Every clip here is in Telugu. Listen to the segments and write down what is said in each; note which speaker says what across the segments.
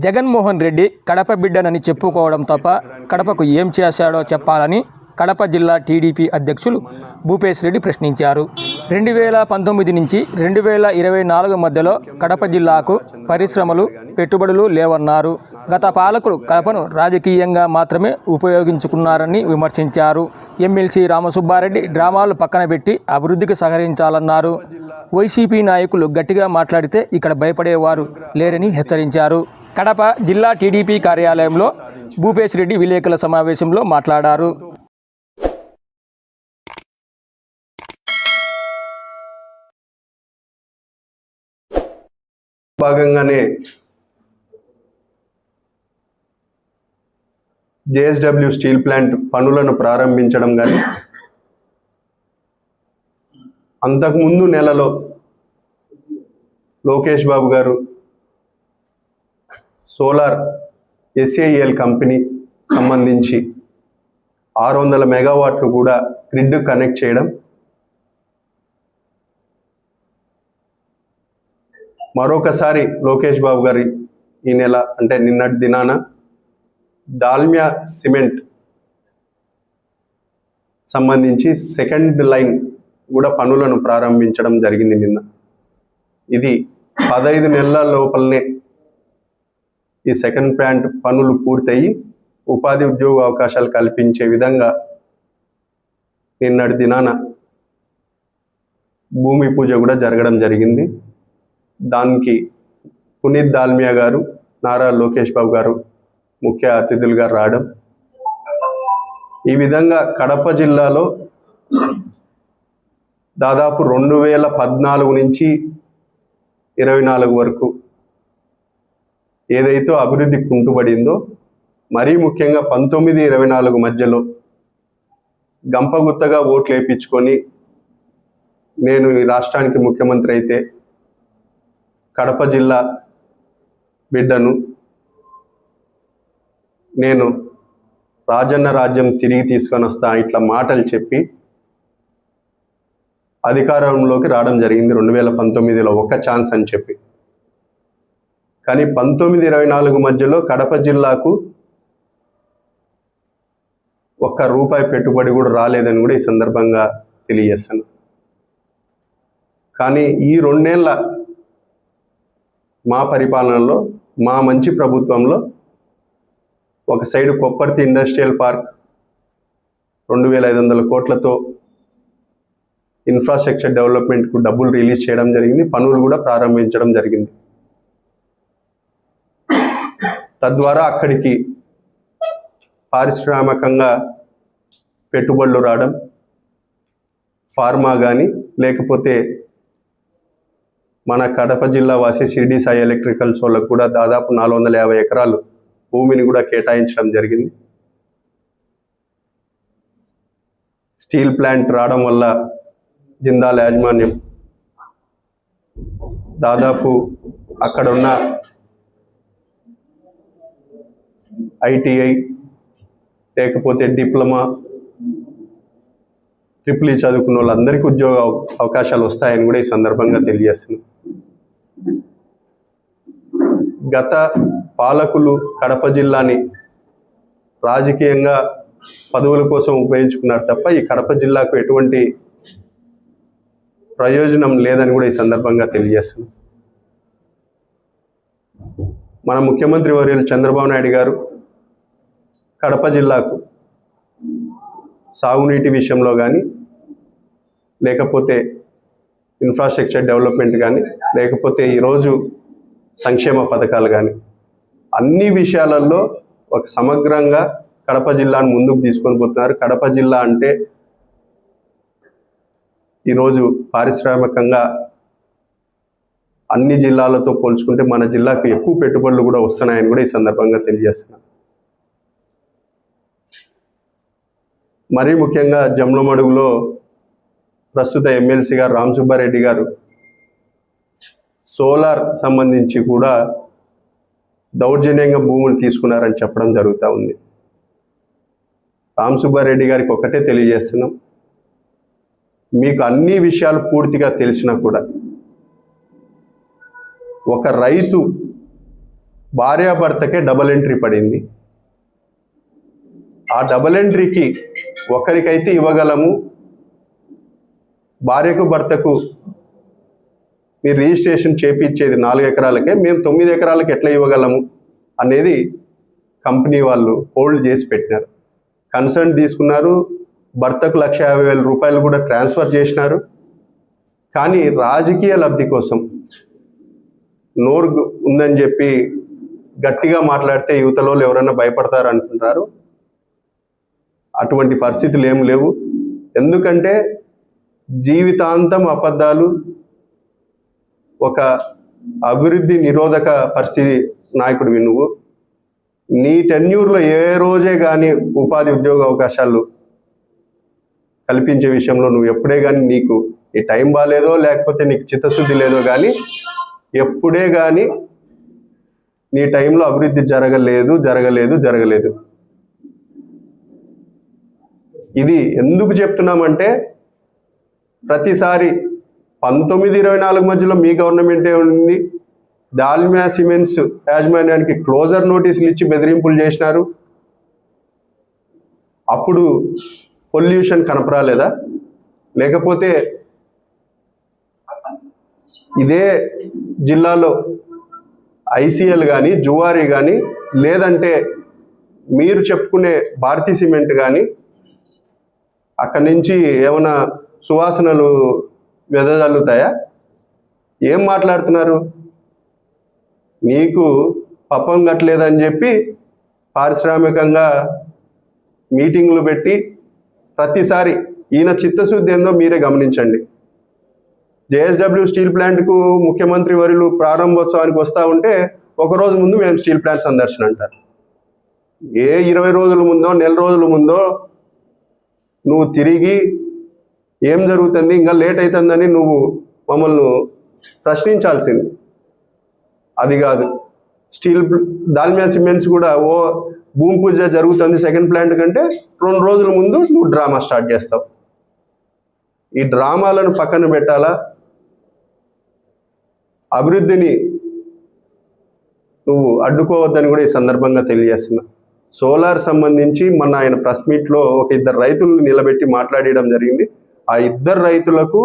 Speaker 1: జగన్మోహన్ రెడ్డి కడప బిడ్డనని చెప్పుకోవడం తప్ప కడపకు ఏం చేశాడో చెప్పాలని కడప జిల్లా టీడీపీ అధ్యక్షులు భూపేశ్ రెడ్డి ప్రశ్నించారు. 2019 నుంచి 2024 మధ్యలో కడప జిల్లాకు పరిశ్రమలు, పెట్టుబడులు లేవన్నారు. గత పాలకులు కడపను రాజకీయంగా మాత్రమే ఉపయోగించుకున్నారని విమర్శించారు. ఎమ్మెల్సీ రామసుబ్బారెడ్డి డ్రామాలు పక్కన పెట్టి అభివృద్ధికి సహకరించాలన్నారు. వైసీపీ నాయకులు గట్టిగా మాట్లాడితే ఇక్కడ భయపడేవారు లేరని హెచ్చరించారు. కడప జిల్లా టీడీపీ కార్యాలయంలో భూపేశ్ రెడ్డి విలేకరుల సమావేశంలో మాట్లాడారు.
Speaker 2: భాగంగానే జేఎస్డబ్ల్యూ స్టీల్ ప్లాంట్ పనులను ప్రారంభించడం కానీ, అంతకుముందు నెలలో లోకేష్ బాబు గారు సోలార్ ఎస్ఏఎల్ కంపెనీ సంబంధించి 600 మెగావాట్లు కూడా గ్రిడ్ కనెక్ట్ చేయడం, మరొకసారి లోకేష్ బాబు గారి ఈ నెల అంటే నిన్నటి దినాన దాల్మియా సిమెంట్ సంబంధించి సెకండ్ లైన్ కూడా పనులను ప్రారంభించడం జరిగింది నిన్న. ఇది 15 నెలల లోపలనే ఈ సెకండ్ ప్లాంట్ పనులు పూర్తయి ఉపాధి ఉద్యోగ అవకాశాలు కల్పించే విధంగా నిన్నటి దినాన భూమి పూజ కూడా జరగడం జరిగింది. దానికి పునీత్ దాల్మియా గారు, నారా లోకేష్ బాబు గారు ముఖ్య అతిథులుగా రావడం, ఈ విధంగా కడప జిల్లాలో దాదాపు 2014 నుంచి 24 వరకు ఏదైతే అభివృద్ధి కుంటుపడిందో, మరీ ముఖ్యంగా 19-24 మధ్యలో గంపగుత్తగా ఓట్లు వేయించుకొని నేను ఈ రాష్ట్రానికి ముఖ్యమంత్రి అయితే కడప జిల్లా బిడ్డను, నేను రాజన్న రాజ్యం తిరిగి తీసుకొని వస్తా ఇట్లా మాటలు చెప్పి అధికారంలోకి రావడం జరిగింది 2019లో ఒక్క ఛాన్స్ అని చెప్పి. కానీ 19-24 మధ్యలో కడప జిల్లాకు ₹1 పెట్టుబడి కూడా రాలేదని కూడా ఈ సందర్భంగా తెలియజేస్తాను. కానీ ఈ 2 నెలల మా పరిపాలనలో, మా మంచి ప్రభుత్వంలో ఒక సైడు కొప్పర్తి ఇండస్ట్రియల్ పార్క్ 2500 కోట్లతో ఇన్ఫ్రాస్ట్రక్చర్ డెవలప్మెంట్కు డబ్బులు రిలీజ్ చేయడం జరిగింది, పనులు కూడా ప్రారంభించడం జరిగింది. తద్వారా అక్కడికి పారిశ్రామికంగా పెట్టుబడులు రావడం, ఫార్మా కానీ లేకపోతే మన కడప జిల్లా వాసి షిర్డీ సాయి ఎలక్ట్రికల్స్ వాళ్ళకు కూడా దాదాపు 450 ఎకరాలు భూమిని కూడా కేటాయించడం జరిగింది. స్టీల్ ప్లాంట్ రావడం వల్ల జిందాల్ యాజమాన్యం దాదాపు అక్కడ ఉన్న ఐటీఐ లేకపోతే డిప్లొమా, ట్రిపుల్ చదువుకున్న వాళ్ళందరికీ ఉద్యోగ అవకాశాలు వస్తాయని కూడా ఈ సందర్భంగా తెలియజేస్తున్నాను. గత పాలకులు కడప జిల్లాని రాజకీయంగా పదవుల కోసం ఉపయోగించుకున్నారు తప్ప ఈ కడప జిల్లాకు ఎటువంటి ప్రయోజనం లేదని కూడా ఈ సందర్భంగా తెలియజేస్తున్నాను. మన ముఖ్యమంత్రి వర్యులు చంద్రబాబు నాయుడు గారు కడప జిల్లాకు సాగునీటి విషయంలో కానీ, లేకపోతే ఇన్ఫ్రాస్ట్రక్చర్ డెవలప్మెంట్ కానీ, లేకపోతే ఈరోజు సంక్షేమ పథకాలు కానీ, అన్ని విషయాలలో ఒక సమగ్రంగా కడప జిల్లాను ముందుకు తీసుకొని పోతున్నారు. కడప జిల్లా అంటే ఈరోజు పారిశ్రామికంగా అన్ని జిల్లాలతో పోల్చుకుంటే మన జిల్లాకు ఎక్కువ పెట్టుబడులు కూడా వస్తున్నాయని కూడా ఈ సందర్భంగా తెలియజేస్తున్నాను. మరీ ముఖ్యంగా జమ్లమడుగులో ప్రస్తుత ఎమ్మెల్సీ గారు రామసుబ్బారెడ్డి గారు సోలార్ సంబంధించి కూడా దౌర్జన్యంగా భూములు తీసుకున్నారని చెప్పడం జరుగుతూ ఉంది. రామసుబ్బారెడ్డి గారికి ఒకటే తెలియజేస్తున్నాం, మీకు అన్ని విషయాలు పూర్తిగా తెలిసినా కూడా ఒక రైతు భార్యాభర్తకే డబుల్ ఎంట్రీ పడింది. ఆ డబుల్ ఎంట్రీకి ఒకరికైతే ఇవ్వగలము, భార్యకు భర్తకు మీరు రిజిస్ట్రేషన్ చేపించేది 4 ఎకరాలకే, మేము 9 ఎకరాలకు ఎట్లా ఇవ్వగలము అనేది కంపెనీ వాళ్ళు హోల్డ్ చేసి పెట్టినారు. కన్సర్న్ తీసుకున్నారు, భర్తకు 1,50,000 రూపాయలు కూడా ట్రాన్స్ఫర్ చేసినారు. కానీ రాజకీయ లబ్ధి కోసం నోరు ఉందని చెప్పి గట్టిగా మాట్లాడితే యువతలో ఎవరైనా భయపడతారు అనుకుంటారు. అటువంటి పరిస్థితులు ఏం లేవు. ఎందుకంటే జీవితాంతం అబద్ధాలు, ఒక అభివృద్ధి నిరోధక పరిస్థితి నాయకుడివి నువ్వు. నీ టెన్యూర్లో ఏ రోజే కానీ ఉపాధి ఉద్యోగ అవకాశాలు కల్పించే విషయంలో నువ్వు ఎప్పుడే కానీ, నీకు ఈ టైం బాగాలేదో లేకపోతే నీకు చిత్తశుద్ధి లేదో కానీ, ఎప్పుడే కానీ నీ టైంలో అభివృద్ధి జరగలేదు. ఇది ఎందుకు చెప్తున్నామంటే, ప్రతిసారి 19-24 మధ్యలో మీ గవర్నమెంటే ఉంది. దాల్మియా సిమెంట్స్ యాజమాన్యానికి క్లోజర్ నోటీసులు ఇచ్చి బెదిరింపులు చేసినారు. అప్పుడు పొల్యూషన్ కనపరాలేదా? లేకపోతే ఇదే జిల్లాలో ఐసీఎల్ కానీ, జువారీ కానీ, లేదంటే మీరు చెప్పుకునే భారతీ సిమెంట్ కానీ అక్కడి నుంచి ఏమైనా సువాసనలు వెదజల్లుతాయా? ఏం మాట్లాడుతున్నారు? నీకు పప్పం కట్టలేదని చెప్పి పారిశ్రామికంగా మీటింగ్లు పెట్టి ప్రతిసారి ఈయన చిత్తశుద్ధి ఏందో మీరే గమనించండి. జేఎస్డబ్ల్యూ స్టీల్ ప్లాంట్కు ముఖ్యమంత్రి వర్యులు ప్రారంభోత్సవానికి వస్తూ ఉంటే ఒకరోజు ముందు మేము స్టీల్ ప్లాంట్ సందర్శన అంటారు. ఏ 20 రోజుల ముందో, నెల రోజుల ముందో నువ్వు తిరిగి ఏం జరుగుతుంది, ఇంకా లేట్ అవుతుందని నువ్వు మమ్మల్ని ప్రశ్నించాల్సింది. అది కాదు. దాల్మియా సిమెంట్స్ కూడా భూమి పూజ జరుగుతుంది సెకండ్ ప్లాంట్ కంటే 2 రోజుల ముందు నువ్వు డ్రామా స్టార్ట్ చేస్తావు. ఈ డ్రామాలను పక్కన పెట్టాలా? అభివృద్ధిని నువ్వు అడ్డుకోవద్దని కూడా ఈ సందర్భంగా తెలియజేస్తున్నా. సోలార్ సంబంధించి మొన్న ఆయన ప్రెస్ మీట్లో ఒక 2 రైతులను నిలబెట్టి మాట్లాడడం జరిగింది. ఆ 2 రైతులకు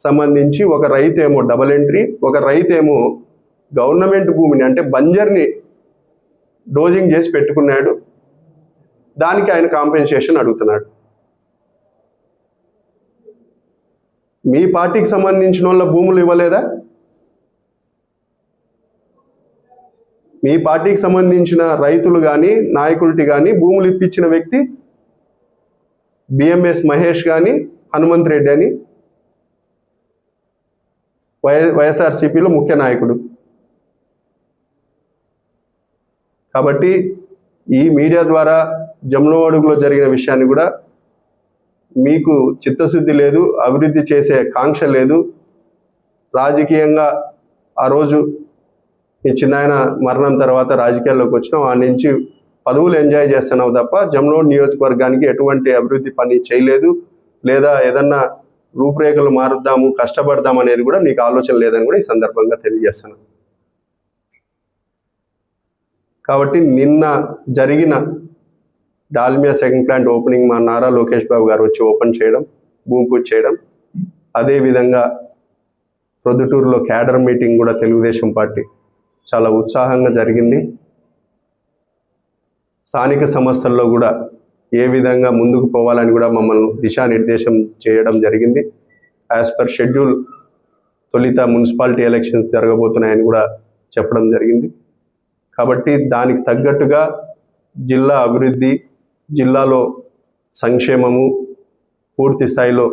Speaker 2: సంబంధించి ఒక రైతు ఏమో డబుల్ ఎంట్రీ, ఒక రైతు ఏమో గవర్నమెంట్ భూమిని అంటే బంజర్ని డోజింగ్ చేసి పెట్టుకున్నాడు. దానికి ఆయన కాంపెన్సేషన్ అడుగుతున్నాడు. మీ పార్టీకి సంబంధించిన వాళ్ళ భూములు ఇవ్వలేదా? మీ పార్టీకి సంబంధించిన రైతులు కానీ, నాయకులకి కానీ భూములు ఇప్పించిన వ్యక్తి బిఎంఎస్ మహేష్ కానీ, హనుమంత్ రెడ్డి అని వైఎస్ఆర్సీపీలో ముఖ్య నాయకుడు. కాబట్టి ఈ మీడియా ద్వారా జమ్నోఅడుగులో జరిగిన విషయాన్ని కూడా మీకు చిత్తశుద్ధి లేదు, అభివృద్ధి చేసే కాంక్ష లేదు. రాజకీయంగా ఆ రోజు మీ చిన్నాయన మరణం తర్వాత రాజకీయాల్లోకి వచ్చినావు, ఆ నుంచి పదవులు ఎంజాయ్ చేస్తున్నావు తప్ప జమ్నోడ్ నియోజకవర్గానికి ఎటువంటి అభివృద్ధి పని చేయలేదు. లేదా ఏదన్నా రూపురేఖలు మారుద్దాము, కష్టపడదాం అనేది కూడా నీకు ఆలోచన లేదని కూడా ఈ సందర్భంగా తెలియజేస్తున్నాను. కాబట్టి నిన్న జరిగిన దాల్మియా సెకండ్ ప్లాంట్ ఓపెనింగ్ మా నారా లోకేష్ బాబు గారు వచ్చి ఓపెన్ చేయడం, భూమి పూజ చేయడం, అదేవిధంగా ప్రొద్దుటూరులో క్యాడర్ మీటింగ్ కూడా తెలుగుదేశం పార్టీ చాలా ఉత్సాహంగా జరిగింది. స్థానిక సంస్థల్లో కూడా ఏ విధంగా ముందుకు పోవాలని కూడా మమ్మల్ని దిశానిర్దేశం చేయడం జరిగింది. యాజ్ పర్ షెడ్యూల్ తొలిత మున్సిపాలిటీ ఎలక్షన్స్ జరగబోతున్నాయని కూడా చెప్పడం జరిగింది. కాబట్టి దానికి తగ్గట్టుగా జిల్లా అభివృద్ధి, జిల్లాలో సంక్షేమము పూర్తి స్థాయిలో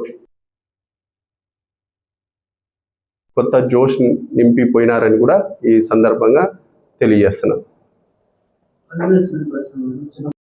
Speaker 2: కొత్త జోష్ నింపిపోయినారని కూడా ఈ సందర్భంగా తెలియజేస్తున్నాను.